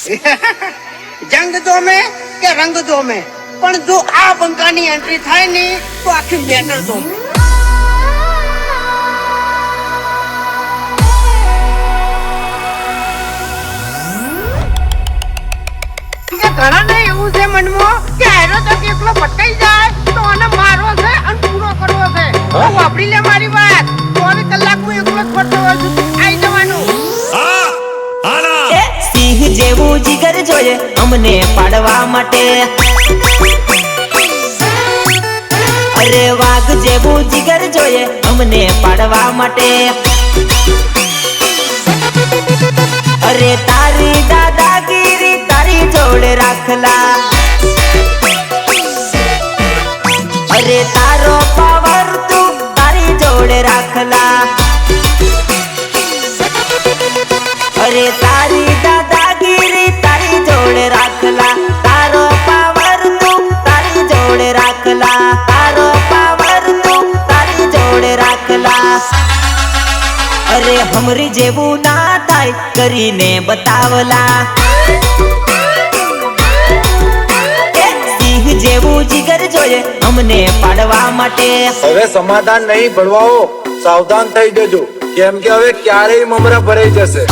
જંગ દો में કે રંગ દો में પણ જો આ બંકાની એન્ટ્રી થાય ને તો આખી મેટર દો ઘણા ને એવું છે મનમાં કે હેરો તો એકલો પટાઈ જાય તો આને મારવો છે અને પૂરો કરવો છે વાપરી લે મારી વાત 3 કલાક હું એકલો જ ફરતો હોઉં છું આઈ જવાનું સિંહ જેવું જીગર જોઈએ અમને પાડવા માટે અરે વાઘ જેવું જીગર જોઈએ અમને પાડવા માટે અરે તારી દાદાગીરી તારી જોડે રાખલા અરે તારો પાવર તું તારી જોડે રાખલા અરે તારી દાદાગીરી તારી જોડે રાખલા તારો પાવર તું તારી જોડે રાખલા તારો પાવર તું તારી જોડે રાખલા અરે હમરી જેવું ના થાય કરીને બતાવલા સિંહ જેવું જીગર જોઈએ અમને પાડવા માટે હવે સમાધાન નહીં ભળવાઓ સાવધાન થઈ જજો કેમ કે હવે ક્યારેય મમરા ભરાઈ જશે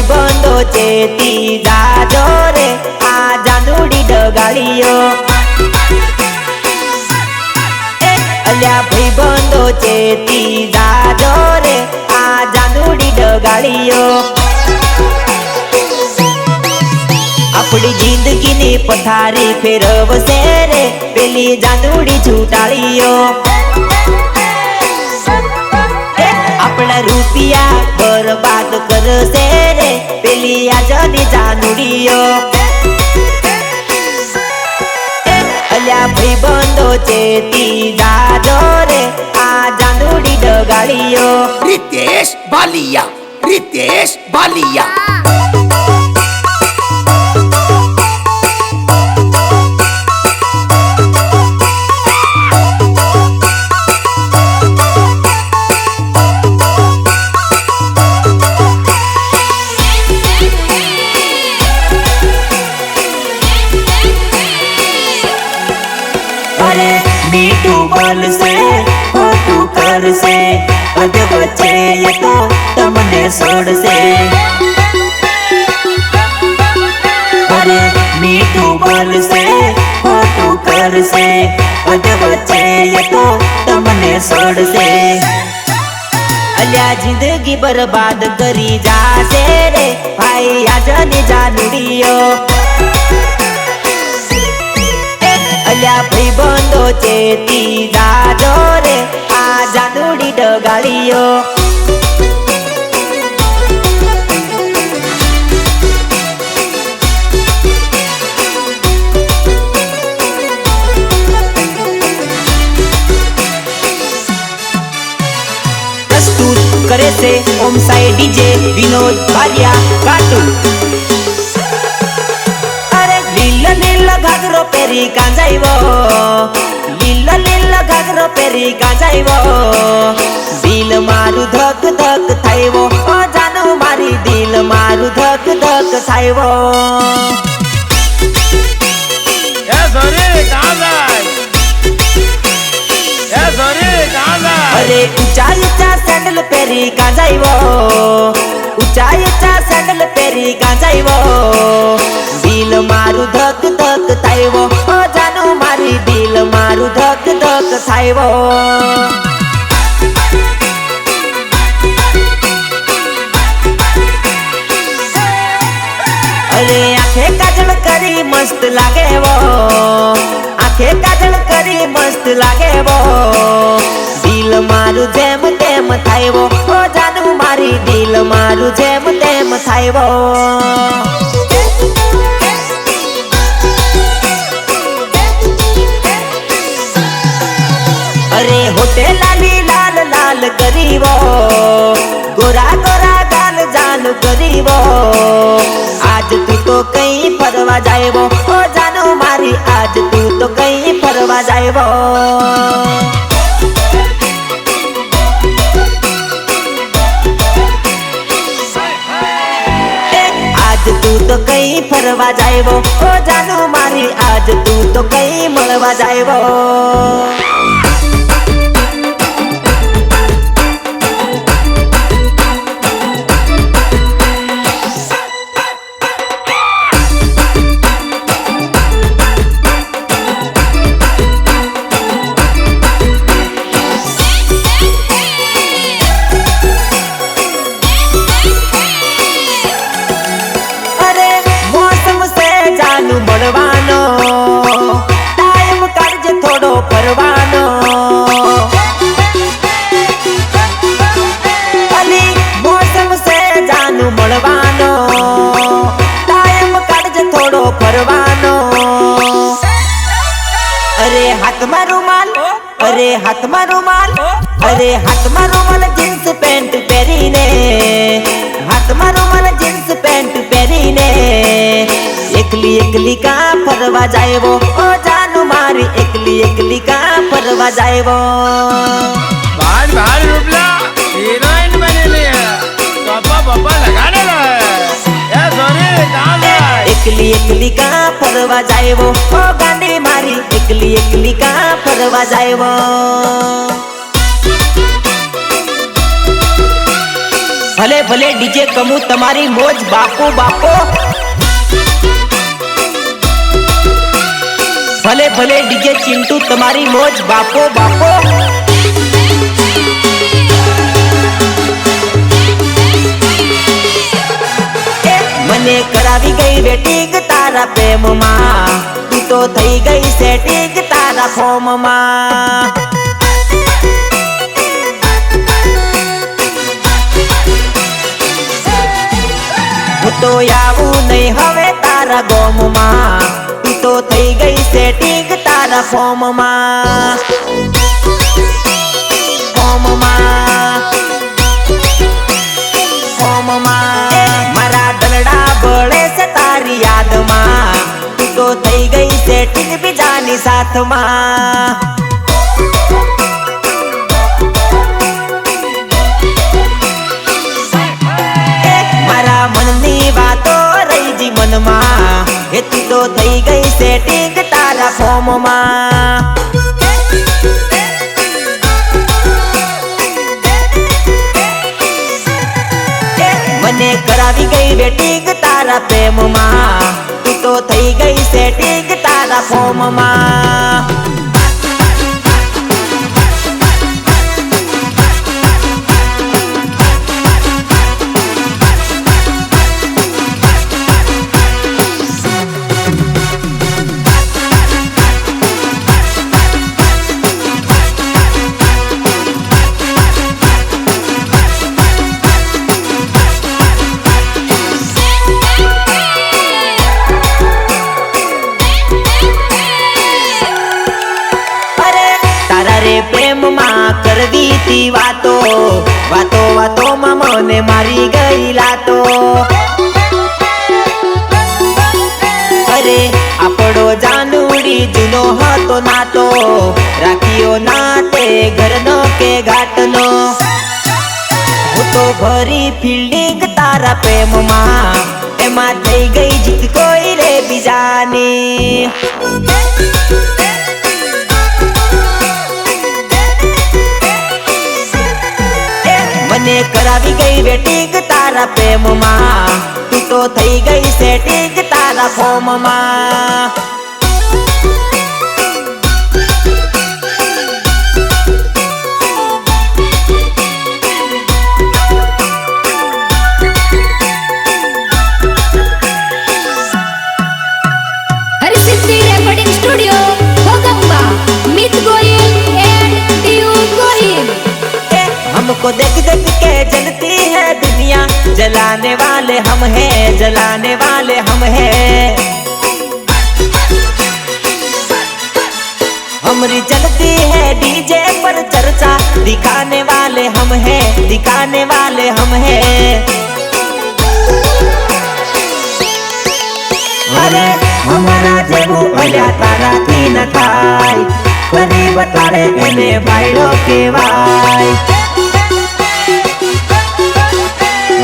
બંધો ચેતી જાજો રે આ જાનુડી ડગાડીઓ અલ્યા ભાઈ બંધો ચેતી જાજો રે આ જાનુડી ડગાડીઓ આપણી જિંદગીની પથારી ફેરવશે રે પેલી જાનુડી છૂટાડીઓ આપણા રૂપિયા બરબાદ કરશે રે પેલી આજની જાનુડીઓ અલ્યા ભાઈ બંધો ચેતી જાજો રે આ જાનુડી ડગાડીઓ रितेश बालिया मीठू बोलसे खोटू करसे अध बचे ये तो तमने छोड़से अरे मीठू बोलसे खोटू करसे अध बचे ये तो तमने छोड़से अल्या जिंदगी बर्बाद करी जासे रे भाई आजनी जानुड़ियो અલ્યા ભાઈ બંધો ચેતી જાજો રે આ જાનુડી ડગાડીઓ પ્રસ્તુત કરે છે ઓમ સાઈ ડીજે વિનોદ બારિયા કાટુ લીલા લીલા ઘાઘરો પહેરી કાંજાઈવો લીલા લીલા ઘાઘરો પહેરી કાંજાઈવો દિલ મારું ધક ધક થાયવો ઓ જાનુ મારી દિલ મારું ધક ધક થાયવો એ સોરી કાં જાય એ સોરી કાં જાય અરે ઊંચા ઊંચા સેન્ડલ પહેરી કાંજાઈવો ઊંચા ઊંચા સેન્ડલ પહેરી કાંજાઈવો દિલ મારું ધક ધક થાયવો ઓ જાનુ મારી દિલ મારું ધક ધક થાયવો અરે આંખે કાજળ કરી મસ્ત લાગેવો આંખે કાજળ કરી મસ્ત લાગેવો દિલ મારું જેમ તેમ થાયવો ઓ જાનુ મારી દિલ મારું જેમ તેમ થાયવો होटे लाली लाल लाल करीबो गोरा गोरा गाल जानू करीबो आज तू तो कहीं फरवा जाएबो ओ जानू मारी आज तू तो कहीं फरवा जाएबो आज तू तो कहीं फरवा जाएबो ओ जानू मारी आज तू तो कहीं मळवा जाएबो મળવાનો ટાઈમ કાઢજે થોડો ફરવાનો અલી મોસમ સે જાનું મળવાનો ટાઈમ કાઢજે થોડો ફરવાનો અરે હાથમાં રૂમાલ અરે હાથમાં રૂમાલ અરે હાથમાં રૂમાલ જીન્સ પેન્ટ પહેરીને હાથમાં રૂમાલ જીન્સ પેન્ટ પહેરીને એકલી એકલી કા ફરવા જાયવો ઓ જાનુ મારી એકલી એકલી કા ફરવા જાયવો बाहर बाहर रुपला हीरोइन बनेली है पापा पापा लगाने लगा ये सोनी कहाँ है એકલી એકલી કા ફરવા જાયવો ઓ ગાંડી મારી એકલી એકલી કા ફરવા જાયવો ભલે ભલે ડીજે કમુ તમારી મોજ બાપો બાપો ભલે ભલે ડીજે ચિંટુ તમારી મોજ બાપો બાપો મને કરાવી ગઈ વેટિંગ તારા પ્રેમમાં તું તો થઈ ગઈ સેટિંગ તારા ફોર્મમાં હું તો આવું નહીં હવે તારા ગોમમાં તો થઈ ગઈ સેટિંગ તારા ફોર્મમાં મારા દલડા બળે છે તારી યાદમાં તું તો થઈ ગઈ સેટિંગ બીજાની સાથમાં મારા મનની વાતો રહી જી મનમાં એ તું તો થઈ ગઈ સેટિંગ તારા ફોર્મમાં મને કરાવી ગઈ વેટિંગ તારા પ્રેમમાં તું તો થઈ ગઈ સેટિંગ તારા ફોર્મમાં પ્રેમમાં કરવી તી વાતો વાતો વાતોમાં મને મારી ગઈ લાતો અરે આપણો જાનુડી જૂનો હતો નાતો રાખ્યો નાતે ઘરનો કે ઘાટનો હું તો ભરી ફિલ્ડિંગ તારા પ્રેમમાં એમાં થઈ ગઈ જીત કોઈ રે બીજાની મને કરાવી ગઈ વેટિંગ તારા પ્રેમમાં તું તો થઈ ગઈ સેટિંગ તારા ફોર્મમાં हरसिद्धि रिकॉर्डिंग स्टूडियो भोगंबा मित गोयल एंड टीयू गोयल हमको देख देख के जलती है दुनिया जलाने वाले हम हैं जलाने वाले हम हैं हम हमारी चलती है डीजे पर चर्चा, दिखाने वाले हम हैं, दिखाने वाले हम हैं। अरे हमारा जेबू अल्या ताराथी न थाय, कदी बताड़े एने भाईडो केवाय।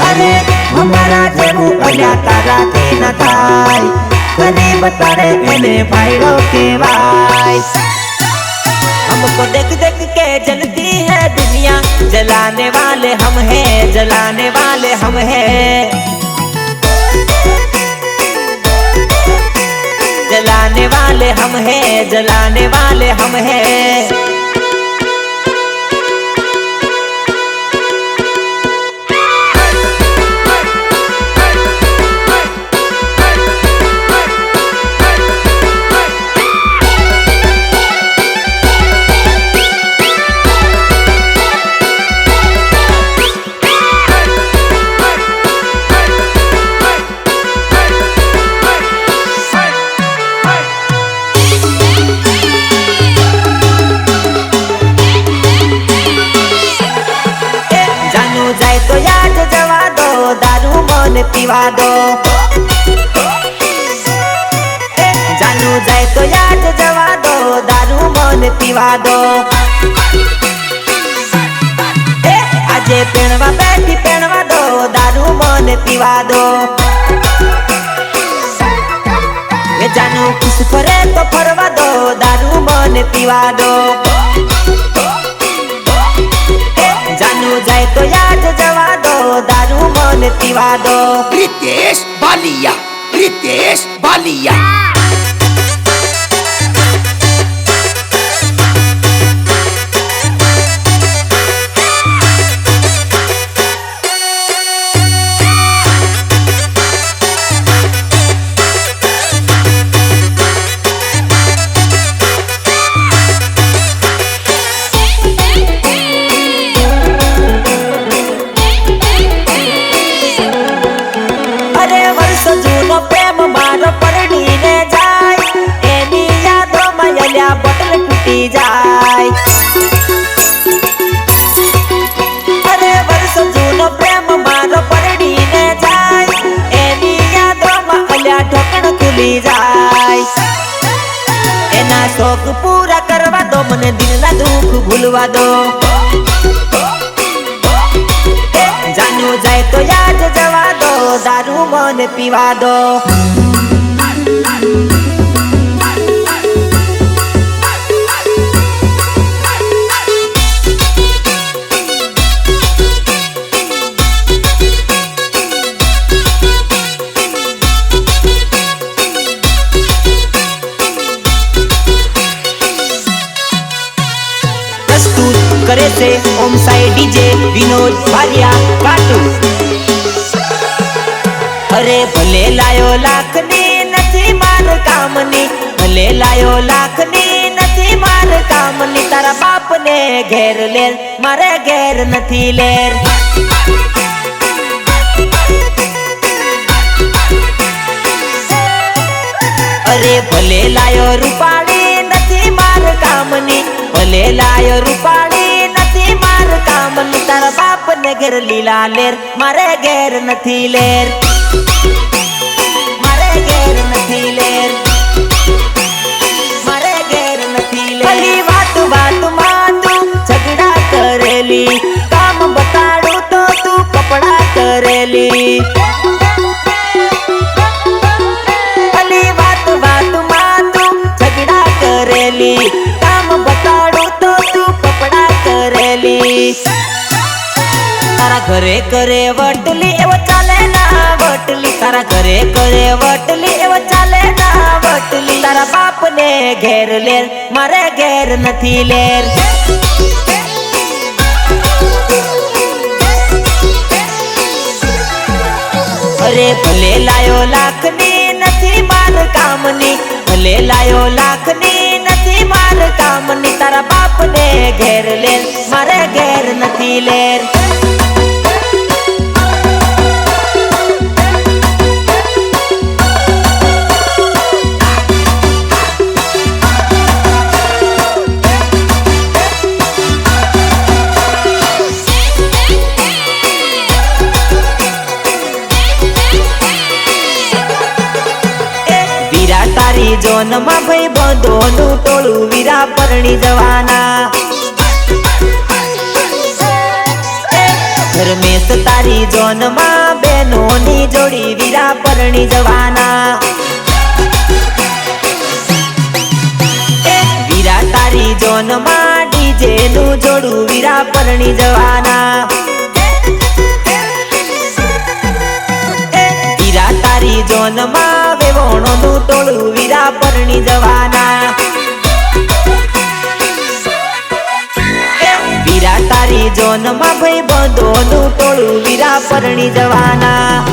अरे हमारा जेबू अल्या ताराथी न थाय, कदी बताड़े एने भाईडो केवाय। हमको देख देख के जलती है दुनिया, जलाने वाले हम हैं, जलाने वाले हम हैं। जलाने वाले हम हैं, जलाने वाले हम हैं। जाए तो याद जवा दो, दारू मन पीवा दो। जानू जाए तो याद जवा दो, दारू मन पीवा दो। आजे पेणवा बैठी पेणवा दो, दारू मन पीवा दो। जानू कुछ करे तो फरवा दो, दारू मन पीवा दो। जानू जाए तो याद जवा दो, दारू मन पीवा दो। रितेश बालिया, रितेश बालिया। जूनो प्रेम मारो परडीने जाय, एनी यादो मयल्या बोतल टूटी जाय। अरे वर्ष जूनो प्रेम मारो परडीने जाय, एनी यादो मयल्या ढोकण खुली जाय। एना शौक पूरा करवा दो, मने दिल ना दुख भूलवा दो। जानू जाए तो याद जवा दो, दारू मन पीवा दो। प्रस्तुत करे से ओम साई डीजे विनोद भालिया काटू। अरे भले लायो लाखनी नथी मार कामनी, भले लायो लाखनी नथी मार कामनी। तारा बाप ने घेर लेर, मारे घेर नथी लेर। अरे भले लायो रूपाली नथी मार कामनी, भले लायो रूपाली नथी मार कामनी। तारा बाप ने घेर लीला लेर, मारे घेर नथी लेर। मारे घेर नथी लेर, मारे घेर नथी लेर। भली बात बात मातू झगड़ा करेली, काम बताड़ू तो तू कपड़ा करेली। भली बात बात मातू झगड़ा करेली, काम बताड़ू तो तू कपड़ा करेली। तारा घरे करे वटली एवं चाले ना वटली, तारा घरे करे वटली एवं चाले ना वटली। तारा बाप ने घेर लेर, मारे घेर नथी लेर। अरे भले लायो लाखनी नथी मार कामनी, भले लायो लाखनी नथी मार कामनी। तारा बाप ने घेर लेर, मारे घेर नथी लेर। જોનમાં ભાઈ બંધોનું ટોળું વીરા પરણી જવાના ધર્મેશ તારી જોનમાં બેનોની જોડી વીરા પરણી જવાના વીરા તારી જોનમાં ડીજે નું જોડું વીરા પરણી જવાના વીરા તારી જોનમાં વેવોણોનું ટોળું વીરા પરણી જવાના વીરા તારી જોનમાં ભાઈ બંધોનું ટોળું વીરા પરણી જવાના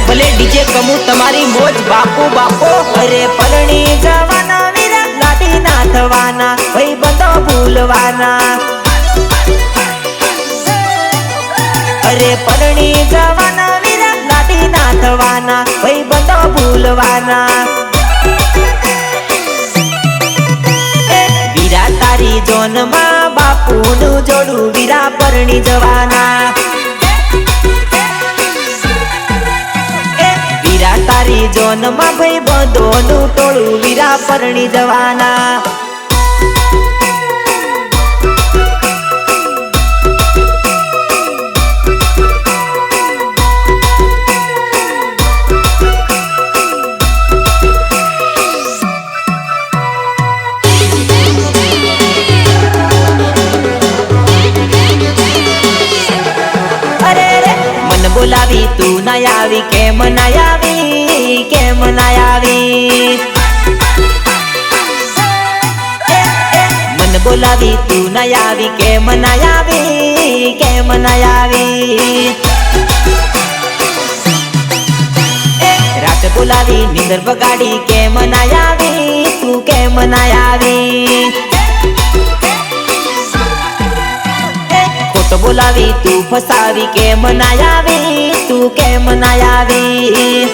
ભલે ડીજે કમુ તમારી મોજ બાપુ બાપો અરે પરણી જવાના વીરા લાડી ના થવાના ભાઈ બંધો ભૂલવાના અરે પરણી જવાના વીરા લાડી ના થવાના ભાઈ બંધો ભૂલવાના વીરા તારી જોનમાં બાપુનું જોડું વીરા પરણી જવાના તારી જોનમાં ભાઈ બંધોનું ટોળું વીરા પરણી જવાના બોલાવી તું ના આવી કેમ ના આવી કેમ ના આવી મન બોલાવી તું ના આવી કેમ ના આવી કેમ ના આવી રાત બોલાવી નીંદર બગાડી કેમ ના આવી તું કેમ ના આવી ખોટ બોલાવી તું ફસાવી કેમ ના આવી તું કેમ ના આવી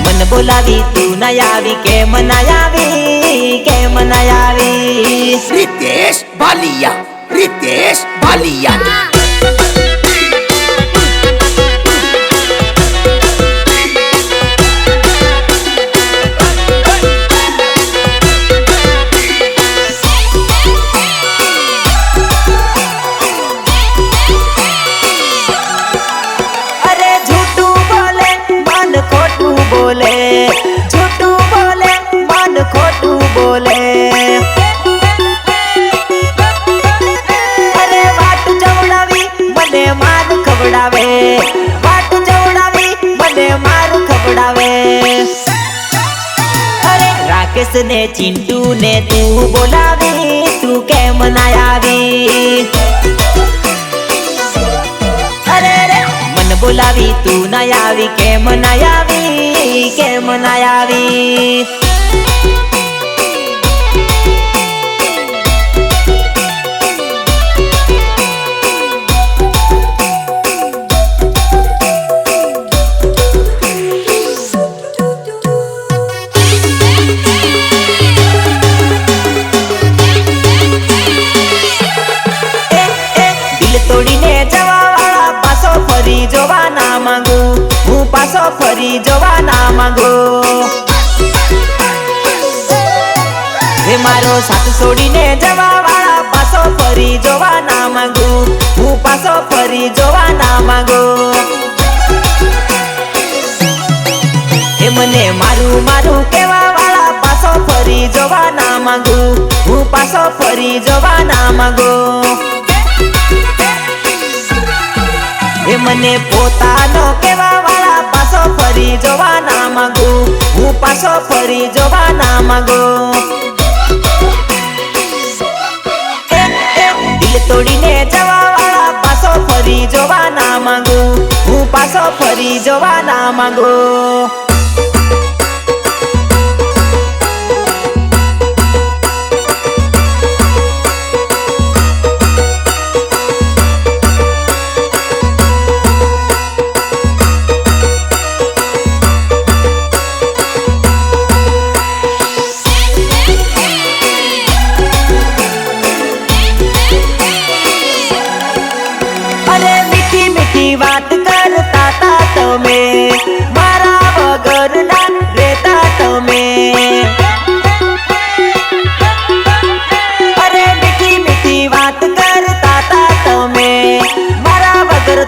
મન બોલાવી તું ના આવી કેમ ના આવી કેમ ના આવી रितेश बालिया रितेश बालिया અરે झूठू બોલે મન ખોટું બોલે झूठू બોલે મન ખોટું બોલે અરે વાટ જવડાવી મને માર ખવડાવે વાટ જવડાવી મને માર ખવડાવે અરે રાકેશ ને ચિંટુ ને તું બોલાવી તું કેમ ના આવી અરે રે મન બોલાવી તું ના આવી કેમ ના આવી કેમ ના આવી તોડીને જવા વાળા પાછો ફરી જોવા ના માંગુ હું પાછો ફરી જોવા ના માંગુ હે મારો સાથ છોડીને જવા વાળા પાછો ફરી જોવા ના માંગુ હું પાછો ફરી જોવા ના માંગુ હે મને મારું મારું કેવા વાળા પાછો ફરી જોવા ના માંગુ હું પાછો ફરી જોવા ના માંગુ એ મને પોતાનો કેવા વાળા પાછો ફરી જોવા ના માંગુ હું પાછો ફરી જોવા ના માંગુ દિલ તોડીને જવા વાળા પાછો ફરી જોવા ના માંગુ હું પાછો ફરી જોવા ના માંગુ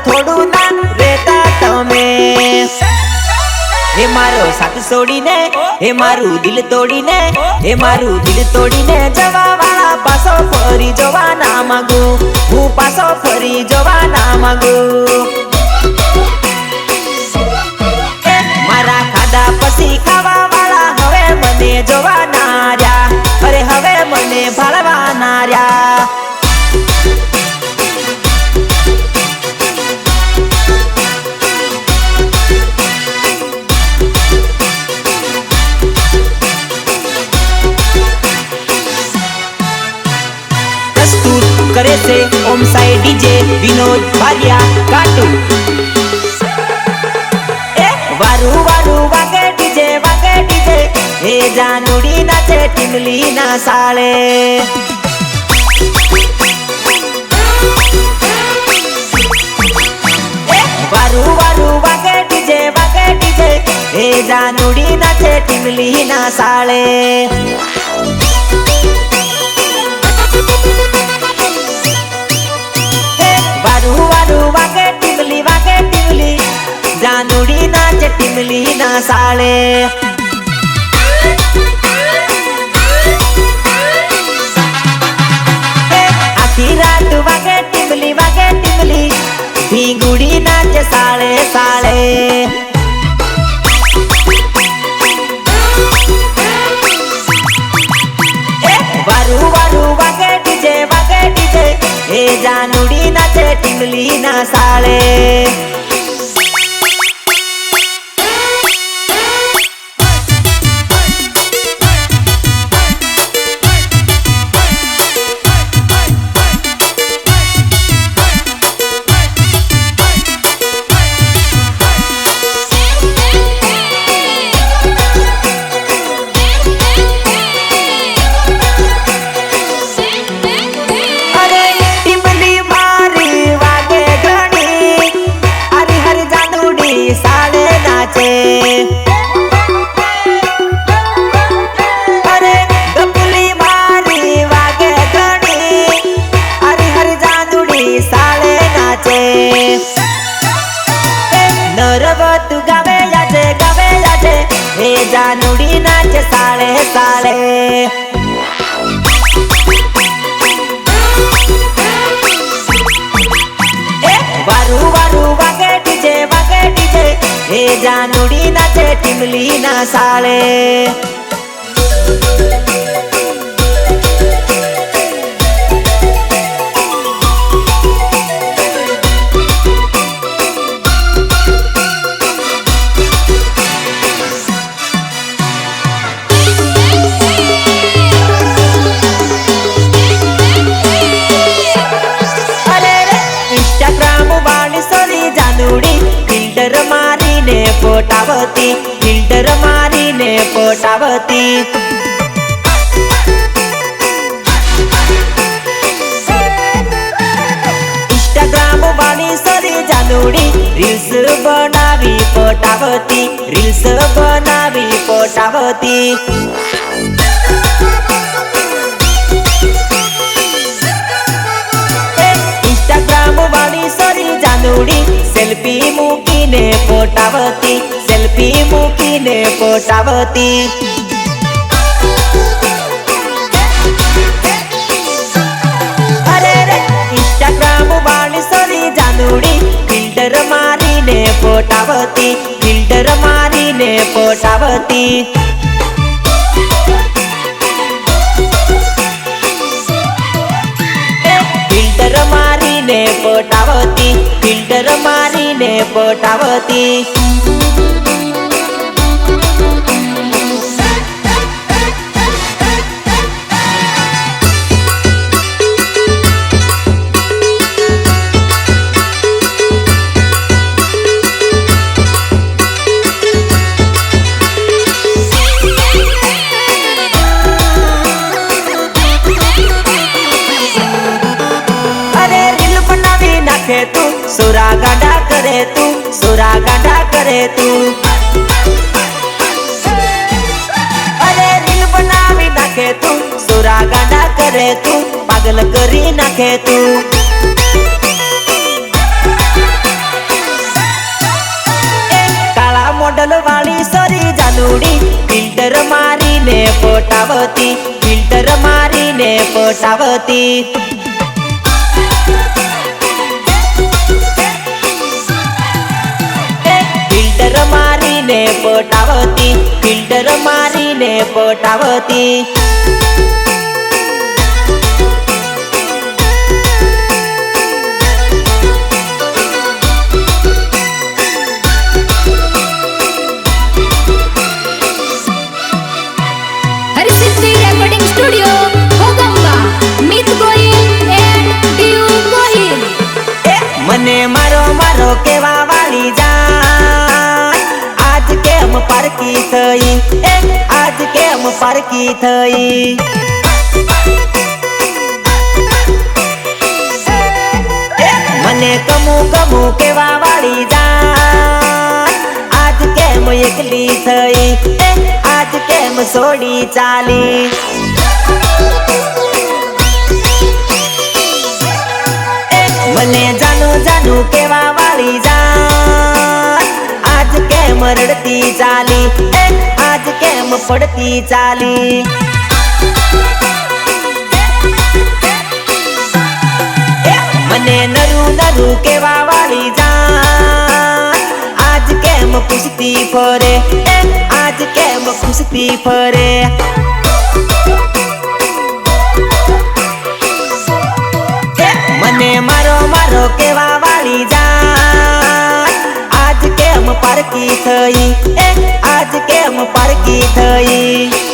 થોડું ના રેતા તમે હે મારો સાથ છોડીને હે મારું દિલ તોડીને હે મારું દિલ તોડીને જવા વાળા પાછો ફરી જવા ના માંગુ હું પાછો ફરી જવા ના માંગુ મારા ખાધા પછી ખાવા વાળા હવે મને જોવા ના રહ્યા અરે હવે મને ભાળવા ના રહ્યા करे से ओम साई डीजे विनोद भालिया काटू वारू वारू वागे डीजे हे जानुड़ी नाचे टिमली ना साले वारू वारू वागे डीजे हे जानुड़ी नाचे टिमली ना साले वारू वारू वागे टिमली जानुड़ी नाचे टिमली ना साले आखी रात वागे टिमली भींगुड़ी नाचे साले साले वारू वारू वागे डीजे हे जानुड़ी नाचे टिमली ना साले अरे गपुली मारी वागे घणी हरी हरी जानुड़ी साले नाचे नरवत गावे याचे हे जानुड़ी नाचे साले साले वारू वारू वागे डीजे हे जानुड़ी नाचे टिमली ना साले इंस्टाग्राम वाली सोरी जानुड़ी फिल्टर मारी ने पोटावती इंस्टाग्राम वाली सोरी जानुड़ी रील्स बनावी पोटावती इंस्टाग्राम वाली सोरी जानुड़ी सेल्फी मूकीने पोटावती अरे रे इंस्टाग्राम वाली सोरी जानुड़ी फिल्टर मारी ने पोटावती फिल्टर मारी ने पोटावती तू सुरा गाड़ा करे तू अरे रील बनावी नाखे तू सुरा गाड़ा करे तू पागल करी नाखे तू પટાવતી ફિલ્ટર મારીને પટાવતી ફિલ્ટર મારીને પટાવતી ફિલ્ટર મારીને પટાવતી હરિસિદ્ધિ રેકોર્ડિંગ સ્ટુડિયો ભોગંબા મિત ગોહિલ એન્ડ ડીયુ ગોહિલ મને મારો મારો કેવા વાળી જા આજ કેમ પારકી થઈ આજ કેમ પારકી થઈ મને કમુ કમુ કેવા વાળી જા આજ કેમ એકલી થઈ આજ કેમ છોડી ચાલી મને જાનું જાનું કેવા વાળી જા આજ કેમ રડતી ચાલી આજ કેમ પડતી ચાલી મને નરું નરું કેવા વાળી જા આજ કેમ પૂછતી ફરે આજ કેમ પૂછતી ફરે મને મારો મારો કેવા વાળી જા આજ કેમ પારકી થઈ આજ કેમ પારકી થઈ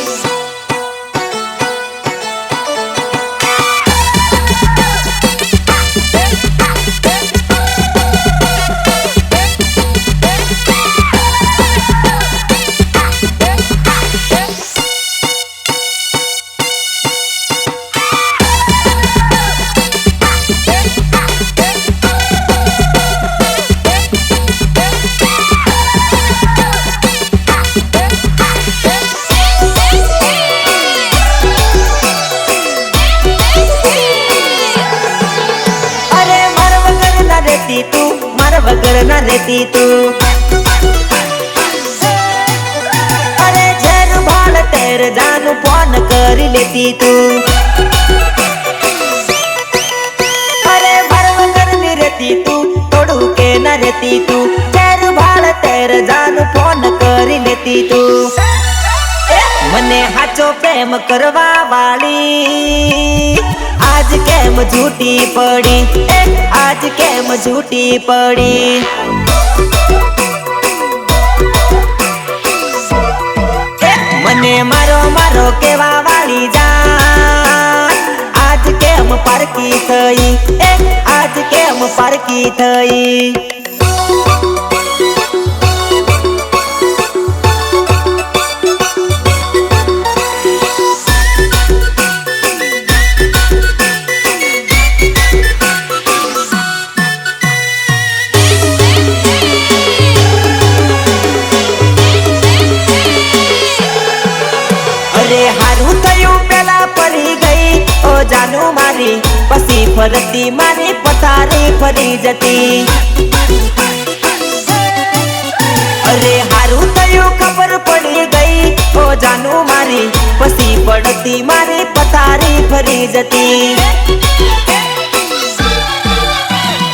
વગર ના રહેતી તું અરે ઝેર ભાળ તેર જાનું ફોન કરી લેતી તું અરે માર વગર ની રહેતી તું થોડું કે ના રહેતી તું ઝેર ભાળ તેર જાનું ફોન કરી લેતી તું મને હાચો પ્રેમ કરવા વાળી આજ કેમ झूठी पड़ी आज केम झूठी पड़ी मने मारो मारो केवा वाली जा आज केम पारकी थई आज केम पारकी थई जानू मारी पसी फरती मारी पथारी फरी जती अरे हारू थयो खबर पड़ी गई ओ जानू मारी पसी पड़ती मारी पथारी फरी जती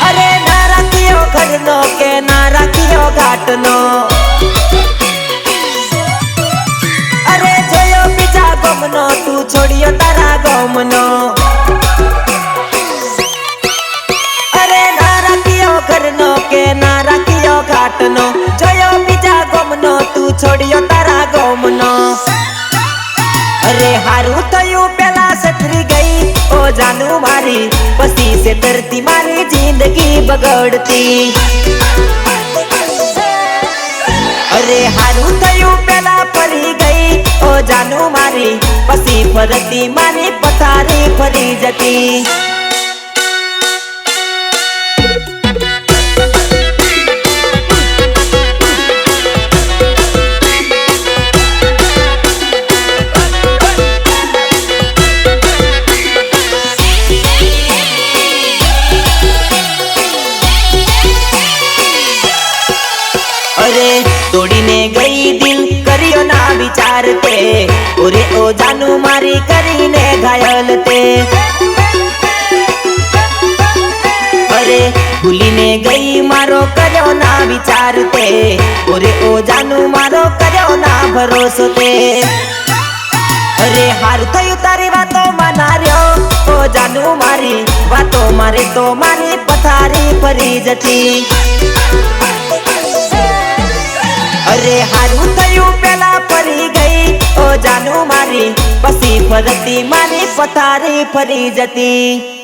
अरे ना राखियो घर नो के ना राखियो घाट नो अरे जोयो बीजा गमनो तू छोड़ियो तारा गमनो अरे ना राखियो घरनो के ना राखियो घाटनो जोयो बीजा गमनो तू छोड़ियो तारा गमनो अरे हारू थयु पेला सतरी गई ओ जानू मारी पसी से तरती मारी जिंदगी बगड़ती अरे हारू थयु पेला परी गई ओ जानू मारी पसी फरती मारी पथारी फरी जती तोड़ी ने गई दिल करियो ना विचार ते ओरे ओ જાનું મારી કરીને ઘાયલ તે અરે ભૂલીને ગઈ મારો કર્યો ના વિચાર તે ઓરે ઓ જાનું મારો કર્યો ના ભરોસો તે અરે હારું થયું તારી વાતો માનાર્યો ઓ જાનું મારી વાતો મારી તો મારી પથારી ફરી જતી અરે હારું થયું પેલા ફરી ગઈ ઓ જાનું મારી પછી ફરતી મારી પથારી ફરી જતી